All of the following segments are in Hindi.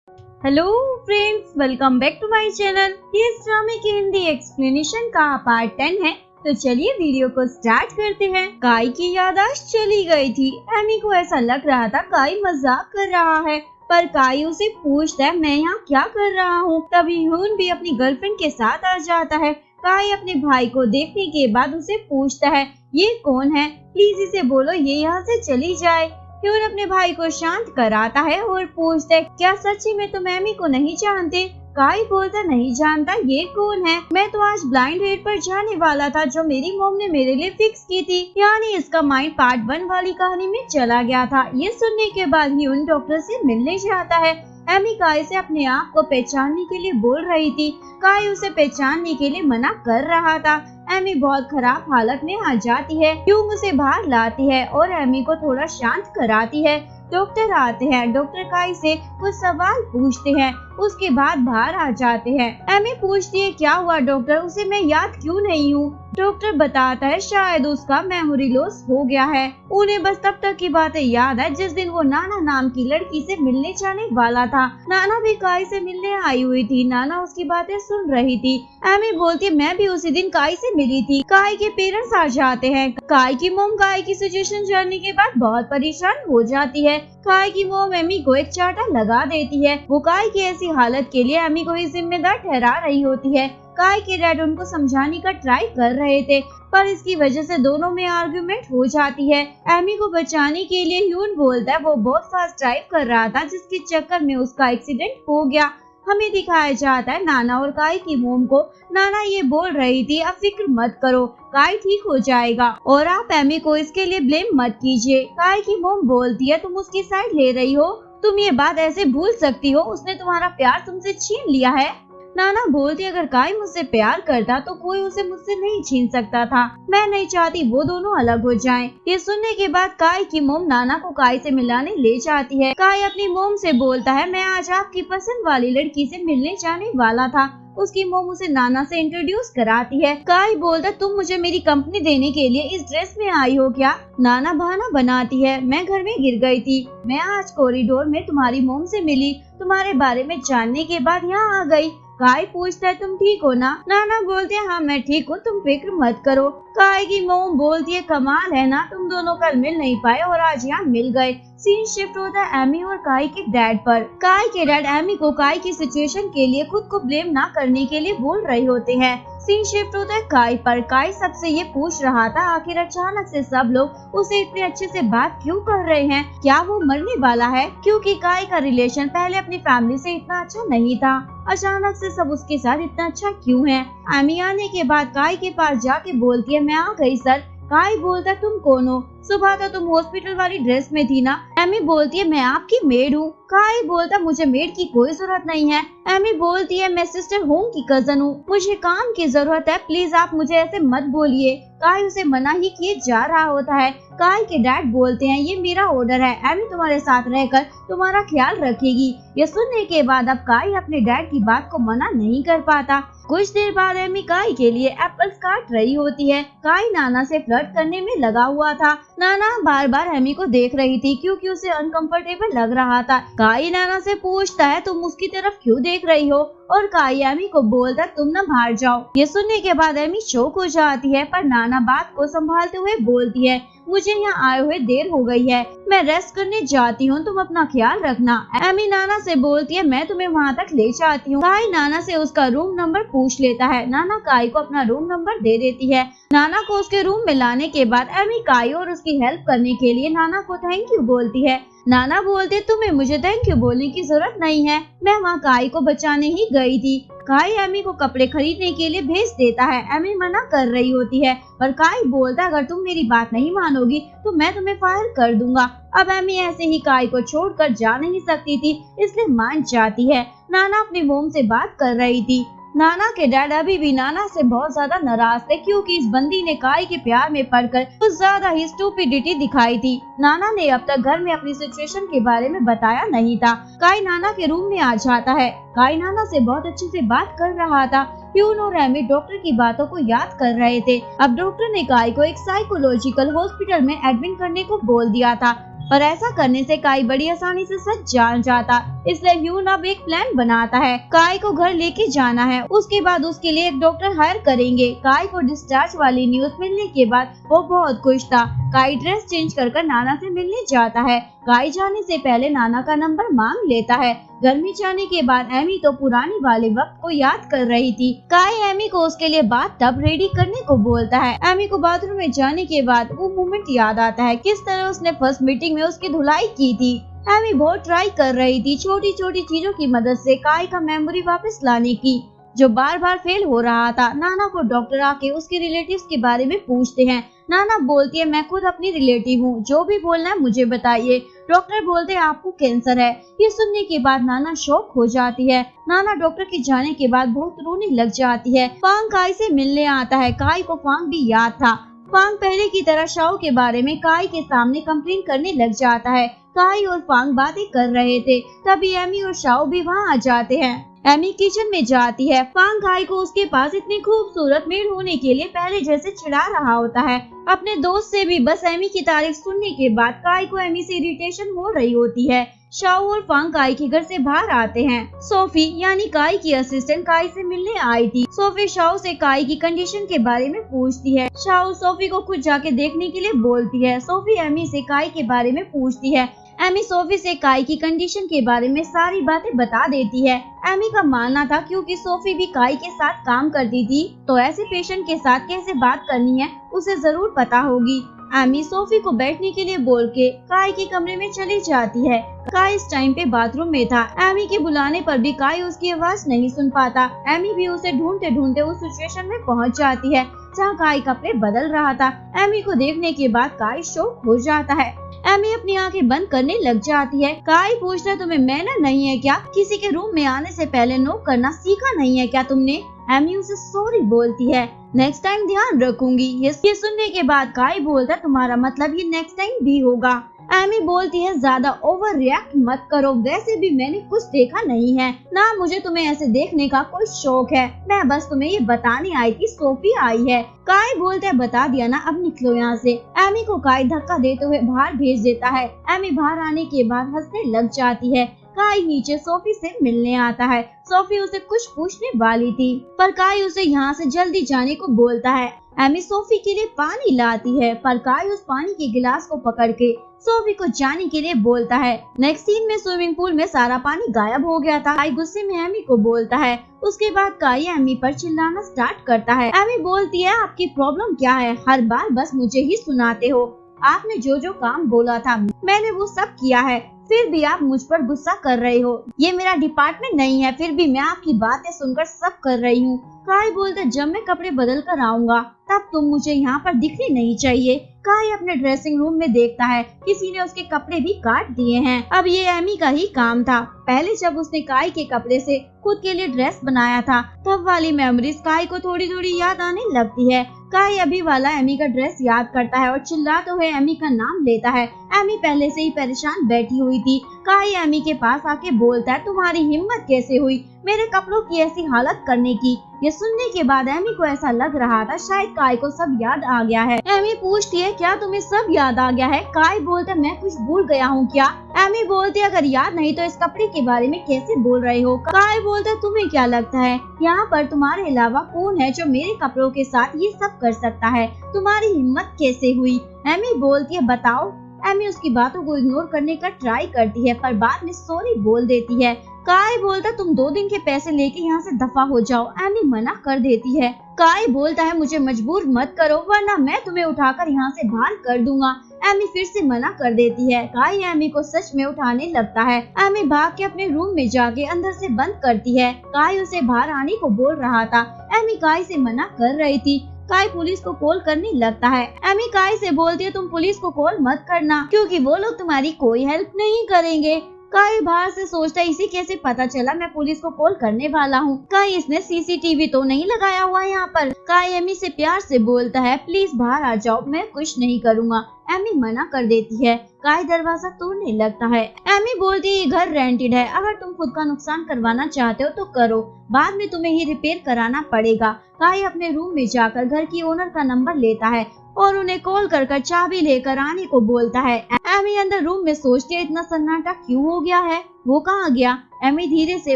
Hello friends, welcome back to my channel. ये इस ड्रामे की हिंदी एक्सप्लेनेशन का पार्ट 10 है। तो चलिए वीडियो को स्टार्ट करते हैं। काई की याददाश्त चली गई थी। एमी को ऐसा लग रहा था काई मजाक कर रहा है, पर काई उसे पूछता है मैं यहाँ क्या कर रहा हूँ। तभी ह्यून भी अपनी गर्लफ्रेंड के साथ आ जाता है। काई अपने भाई को देखने के बाद उसे पूछता है ये कौन है, प्लीज इसे बोलो ये यहाँ से चली जाए। ह्यून अपने भाई को शांत कराता है और पूछता है क्या सच्ची में तुम एमी को नहीं जानते। काई बोलता नहीं जानता, ये कौन है। मैं तो आज ब्लाइंड डेट पर जाने वाला था जो मेरी मॉम ने मेरे लिए फिक्स की थी। यानी इसका माइंड पार्ट 1 वाली कहानी में चला गया था। ये सुनने के बाद ह्यून डॉक्टर से मिलने जाता है। एमी काई से अपने आप को पहचानने के लिए बोल रही थी। काई उसे पहचानने के लिए मना कर रहा था। एमी बहुत खराब हालत में आ जाती है। ह्यून उसे बाहर लाती है और एमी को थोड़ा शांत कराती है। डॉक्टर आते हैं। डॉक्टर काई से कुछ सवाल पूछते हैं, उसके बाद बाहर आ जाते हैं। एमी पूछती है क्या हुआ डॉक्टर, उसे मैं याद क्यों नहीं हूँ। डॉक्टर बताता है शायद उसका मेमोरी लॉस हो गया है। उन्हें बस तब तक की बातें याद है जिस दिन वो नाना नाम की लड़की से मिलने जाने वाला था। नाना भी काई से मिलने आई हुई थी। नाना उसकी बातें सुन रही थी। एमी बोलती है मैं भी उसी दिन काई से मिली थी। काई के पेरेंट्स आ जाते हैं। काई की मॉम काई की सिचुएशन जानने के बाद बहुत परेशान हो जाती है। काई की मॉम एमी को एक चांटा लगा देती है। वो काई की ऐसी हालत के लिए एमी को ही जिम्मेदार ठहरा रही होती है। काई के डैड उनको समझाने का ट्राई कर रहे थे, पर इसकी वजह से दोनों में आर्गुमेंट हो जाती है। एमी को बचाने के लिए ह्यून बोलता है वो बहुत फास्ट ड्राइव कर रहा था जिसके चक्कर में उसका एक्सीडेंट हो गया। हमें दिखाया जाता है नाना और काई की मोम को। नाना ये बोल रही थी अब फिक्र मत करो, काई ठीक हो जाएगा और आप एमी को इसके लिए ब्लेम मत कीजिए। काई की मोम बोलती है तुम उसकी साइड ले रही हो, तुम ये बात ऐसे भूल सकती हो, उसने तुम्हारा प्यार तुमसे छीन लिया है। नाना बोलती अगर काई मुझसे प्यार करता तो कोई उसे मुझसे नहीं छीन सकता था। मैं नहीं चाहती वो दोनों अलग हो जाएं। ये सुनने के बाद काई की मोम नाना को काई से मिलाने ले जाती है। काई अपनी मोम से बोलता है मैं आज आपकी पसंद वाली लड़की से मिलने जाने वाला था। उसकी मोम उसे नाना से इंट्रोड्यूस कराती है। काई बोलता तुम मुझे मेरी कंपनी देने के लिए इस ड्रेस में आई हो क्या। नाना बहाना बनाती है मैं घर में गिर गई थी, मैं आज कॉरिडोर में तुम्हारी मोम से मिली, तुम्हारे बारे में जानने के बाद यहाँ आ गई। काई पूछता है तुम ठीक हो ना। नाना बोलते हैं हाँ मैं ठीक हूँ, तुम फिक्र मत करो। काई की मोम बोलती है कमाल है ना, तुम दोनों कल मिल नहीं पाए और आज यहाँ मिल गए। सीन शिफ्ट होता है एमी और काई के डैड पर। काई के डैड एमी को काई की सिचुएशन के लिए खुद को ब्लेम ना करने के लिए बोल रहे होते हैं। सीन शिफ्ट होता है काई पर। काई सबसे ये पूछ रहा था आखिर अचानक से सब लोग उसे इतने अच्छे से बात क्यों कर रहे हैं, क्या वो मरने वाला है। क्योंकि काई का रिलेशन पहले अपनी फैमिली से इतना अच्छा नहीं था, अचानक से सब उसके साथ इतना अच्छा क्यों है। एमी आने के बाद काई के पास जाके बोलती है मैं आ गई सर। काई बोलता तुम कौन हो, सुबह तो तुम हॉस्पिटल वाली ड्रेस में थी ना। एमी बोलती है मैं आपकी मेड हूँ। काई बोलता मुझे मेड की कोई जरूरत नहीं है। एमी बोलती है मैं सिस्टर होम की कजन हूँ, मुझे काम की जरूरत है, प्लीज आप मुझे ऐसे मत बोलिए। काई उसे मना ही किए जा रहा होता है। काई के डैड बोलते हैं ये मेरा ऑर्डर है, एमी तुम्हारे साथ रहकर तुम्हारा ख्याल रखेगी। ये सुनने के बाद अब काई अपने डैड की बात को मना नहीं कर पाता। कुछ देर बाद एमी काई के लिए एप्पल्स काट रही होती है। काई नाना से फ्लर्ट करने में लगा हुआ था। नाना बार बार एमी को देख रही थी क्योंकि उसे अनकंफर्टेबल लग रहा था। काई नाना से पूछता है तुम उसकी तरफ क्यों देख रही हो, और काई एमी को बोलता तुम ना बाहर जाओ। ये सुनने के बाद एमी शॉक हो जाती है, पर नाना बात को संभालते हुए बोलती है मुझे यहाँ आए हुए देर हो गई है, मैं रेस्ट करने जाती हूँ, तुम अपना ख्याल रखना। एमी नाना से बोलती है मैं तुम्हें वहाँ तक ले जाती हूँ। काई नाना से उसका रूम नंबर पूछ लेता है। नाना काई को अपना रूम नंबर दे देती है। नाना को उसके रूम में लाने के बाद एमी काई और उसकी हेल्प करने के लिए नाना को थैंक यू बोलती है। नाना बोलते तुम्हें मुझे थैंक यू बोलने की जरूरत नहीं है, मैं वहाँ काई को बचाने ही गई थी। काई एमी को कपड़े खरीदने के लिए भेज देता है। एमी मना कर रही होती है, पर काई बोलता अगर तुम मेरी बात नहीं मानोगी तो मैं तुम्हें फायर कर दूंगा। अब एमी ऐसे ही काई को छोड़कर जा नहीं सकती थी, इसलिए मान जाती है। नाना अपनी मोम से बात कर रही थी। नाना के डैड अभी भी नाना से बहुत ज्यादा नाराज थे क्योंकि इस बंदी ने काई के प्यार में पड़कर कुछ ज्यादा ही स्टूपिडिटी दिखाई थी। नाना ने अब तक घर में अपनी सिचुएशन के बारे में बताया नहीं था। काई नाना के रूम में आ जाता है। काई नाना से बहुत अच्छे से बात कर रहा था। ह्यून और एमी डॉक्टर की बातों को याद कर रहे थे। अब डॉक्टर ने काई को एक साइकोलॉजिकल हॉस्पिटल में एडमिट करने को बोल दिया था। पर ऐसा करने से काई बड़ी आसानी से सच जान जाता। इसलिए ह्यून अब एक प्लान बनाता है। काई को घर लेके जाना है, उसके बाद उसके लिए एक डॉक्टर हायर करेंगे। काई को डिस्चार्ज वाली न्यूज मिलने के बाद वो बहुत खुश था। काई ड्रेस चेंज कर नाना से मिलने जाता है। काई जाने से पहले नाना का नंबर मांग लेता है। घर में जाने के बाद एमी तो पुरानी वाले वक्त को याद कर रही थी। काई एमी को उसके लिए बाथ टब रेडी करने को बोलता है। एमी को बाथरूम में जाने के बाद वो मोमेंट याद आता है, किस तरह उसने फर्स्ट मीटिंग में उसकी धुलाई की थी। एमी बहुत ट्राई कर रही थी छोटी छोटी चीजों की मदद से काई का मेमोरी वापस लाने की, जो बार बार फेल हो रहा था। नाना को डॉक्टर आके उसके रिलेटिव्स के बारे में पूछते हैं। नाना बोलती है, मैं खुद अपनी रिलेटिव हूँ, जो भी बोलना है मुझे बताइए। डॉक्टर बोलते हैं आपको कैंसर है। ये सुनने के बाद नाना शॉक हो जाती है। नाना डॉक्टर के जाने के बाद बहुत रोने लग जाती है। फांग काई से मिलने आता है। काई को फांग भी याद था। फांग पहले की तरह शाओ के बारे में काई के सामने कंप्लेन करने लग जाता है। काई और फांग बातें कर रहे थे, तभी एमी और शाओ भी वहाँ आ जाते हैं। एमी किचन में जाती है। फांग काई को उसके पास इतनी खूबसूरत मेड होने के लिए पहले जैसे चिढ़ा रहा होता है। अपने दोस्त से भी बस एमी की तारीफ सुनने के बाद काई को एमी से इरिटेशन हो रही होती है। शाओ और फांग काई के घर से बाहर आते हैं। सोफी यानी काई की असिस्टेंट काई से मिलने आई थी। सोफी शाओ से काई की कंडीशन के बारे में पूछती है। शाओ सोफी को खुद जाके देखने के लिए बोलती है। सोफी एमी से काई के बारे में पूछती है। एमी सोफी से काई की कंडीशन के बारे में सारी बातें बता देती है। एमी का मानना था क्योंकि सोफी भी काई के साथ काम करती थी, तो ऐसे पेशेंट के साथ कैसे बात करनी है उसे जरूर पता होगी। एमी सोफी को बैठने के लिए बोल के काई के कमरे में चली जाती है। काई इस टाइम पे बाथरूम में था। एमी के बुलाने पर भी काई उसकी आवाज नहीं सुन पाता। एमी भी उसे ढूंढते ढूंढते उस सिचुएशन में पहुंच जाती है जहाँ काई कपड़े बदल रहा था। एमी को देखने के बाद काई शॉक हो जाता है। एमी अपनी आंखें बंद करने लग जाती है। काई पूछता है, तुम्हें मैनर नहीं है क्या? किसी के रूम में आने से पहले नॉक करना सीखा नहीं है क्या तुमने? एमी उसे सॉरी बोलती है। नेक्स्ट टाइम ध्यान रखूंगी। ये सुनने के बाद काई बोलता है, तुम्हारा मतलब ये नेक्स्ट टाइम भी होगा। एमी बोलती है, ज्यादा ओवर रिएक्ट मत करो, वैसे भी मैंने कुछ देखा नहीं है ना, मुझे तुम्हें ऐसे देखने का कोई शौक है, मैं बस तुम्हें ये बताने आई थी सोफी आई है। काई बोलता है, बता दिया ना, अब निकलो यहाँ से। एमी को काई धक्का देते हुए बाहर भेज देता है। एमी बाहर आने के बाद हंसने लग जाती है। काई नीचे सोफी से मिलने आता है। सोफी उसे कुछ पूछने वाली थी, पर काई उसे यहाँ से जल्दी जाने को बोलता है। एमी सोफी के लिए पानी लाती है, पर काई उस पानी के गिलास को पकड़ के सोफी को जाने के लिए बोलता है। नेक्स्ट सीन में स्विमिंग पूल में सारा पानी गायब हो गया था। काई गुस्से में एमी को बोलता है। उसके बाद काई एमी पर चिल्लाना स्टार्ट करता है। एमी बोलती है, आपकी प्रॉब्लम क्या है? हर बार बस मुझे ही सुनाते हो। आपने जो जो काम बोला था मैंने वो सब किया है, फिर भी आप मुझ पर गुस्सा कर रहे हो। ये मेरा डिपार्टमेंट नहीं है, फिर भी मैं आपकी बातें सुनकर सब कर रही हूँ। काई बोलता, जब मैं कपड़े बदल कर आऊंगा तब तुम मुझे यहाँ पर दिखनी नहीं चाहिए। काई अपने ड्रेसिंग रूम में देखता है, किसी ने उसके कपड़े भी काट दिए हैं। अब ये एमी का ही काम था। पहले जब उसने काई के कपड़े से खुद के लिए ड्रेस बनाया था, तब वाली मेमोरीज काई को थोड़ी थोड़ी याद आने लगती है। काई अभी वाला एमी का ड्रेस याद करता है और चिल्लाते हुए एमी का नाम लेता है। एमी पहले से ही परेशान बैठी हुई थी। काई एमी के पास आके बोलता है, तुम्हारी हिम्मत कैसे हुई मेरे कपड़ों की ऐसी हालत करने की? ये सुनने के बाद एमी को ऐसा लग रहा था शायद काई को सब याद आ गया है। एमी पूछती है, क्या तुम्हें सब याद आ गया है? काई बोलता है, मैं कुछ भूल गया हूँ क्या? एमी बोलती है, अगर याद नहीं तो इस कपड़े के बारे में कैसे बोल रहे हो? काई बोलता है, तुम्हें क्या लगता है यहाँ पर तुम्हारे अलावा कौन है जो मेरे कपड़ों के साथ ये सब कर सकता है? तुम्हारी हिम्मत कैसे हुई? एमी बोलती है, बताओ। एमी उसकी बातों को इग्नोर करने का ट्राई करती है, पर बाद में सॉरी बोल देती है। काई बोलता, तुम 2 दिन के पैसे लेके यहाँ से दफा हो जाओ। एमी मना कर देती है। काई बोलता है, मुझे मजबूर मत करो वरना मैं तुम्हें उठाकर यहाँ से बाहर कर दूंगा। एमी फिर से मना कर देती है। काई एमी को सच में उठाने लगता है। एमी भाग के अपने रूम में जाके अंदर से बंद करती है। काई उसे बाहर आने को बोल रहा था। एमी काई से मना कर रही थी। काई पुलिस को कॉल करने लगता है। एमी काई से बोलती है, तुम पुलिस को कॉल मत करना क्योंकि वो लोग तुम्हारी कोई हेल्प नहीं करेंगे। काई बाहर से सोचता है, इसे कैसे पता चला मैं पुलिस को कॉल करने वाला हूँ? काई इसने सीसीटीवी तो नहीं लगाया हुआ यहाँ पर? काई एमी से प्यार से बोलता है, प्लीज बाहर आ जाओ, मैं कुछ नहीं करूँगा। एमी मना कर देती है। काई दरवाजा तोड़ने लगता है। एमी बोलती है घर रेंटेड है, अगर तुम खुद का नुकसान करवाना चाहते हो तो करो, बाद में तुम्हें ही रिपेयर कराना पड़ेगा। काई अपने रूम में जाकर घर की ओनर का नंबर लेता है और उन्हें कॉल कर चाबी लेकर आने को बोलता है। एमी अंदर रूम में सोचती है इतना सन्नाटा क्यों हो गया है, वो कहाँ गया। एमी धीरे से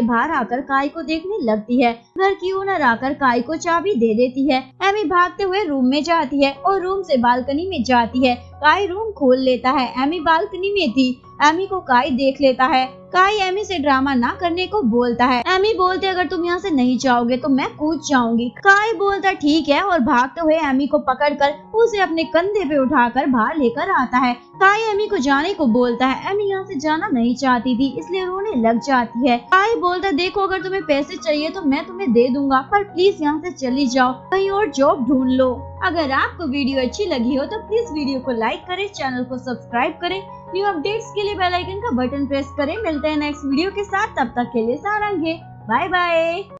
बाहर आकर काई को देखने लगती है। घर की ओनर आकर काई को चाबी दे देती है। एमी भागते हुए रूम में जाती है और रूम से बालकनी में जाती है। काई रूम खोल लेता है। एमी बालकनी में थी। एमी को काई देख लेता है। काई एमी से ड्रामा ना करने को बोलता है। एमी बोलते अगर तुम यहाँ से नहीं जाओगे तो मैं कूद जाऊंगी। काई बोलता ठीक है और भागते हुए एमी को पकड़कर उसे अपने कंधे पे उठाकर बाहर लेकर आता है। काई एमी को जाने को बोलता है। एमी यहाँ से जाना नहीं चाहती थी इसलिए रोने लग जाती है। काई बोलता देखो अगर तुम्हें पैसे चाहिए तो मैं तुम्हें दे दूंगा, पर प्लीज यहाँ से चली जाओ, कहीं और जॉब ढूंढ लो। अगर आपको वीडियो अच्छी लगी हो तो प्लीज वीडियो को लाइक करें, चैनल को सब्सक्राइब करें, न्यू अपडेट्स के लिए बेल आइकन का बटन प्रेस करें। मिलते हैं नेक्स्ट वीडियो के साथ, तब तक के लिए सारंगे, बाय बाय।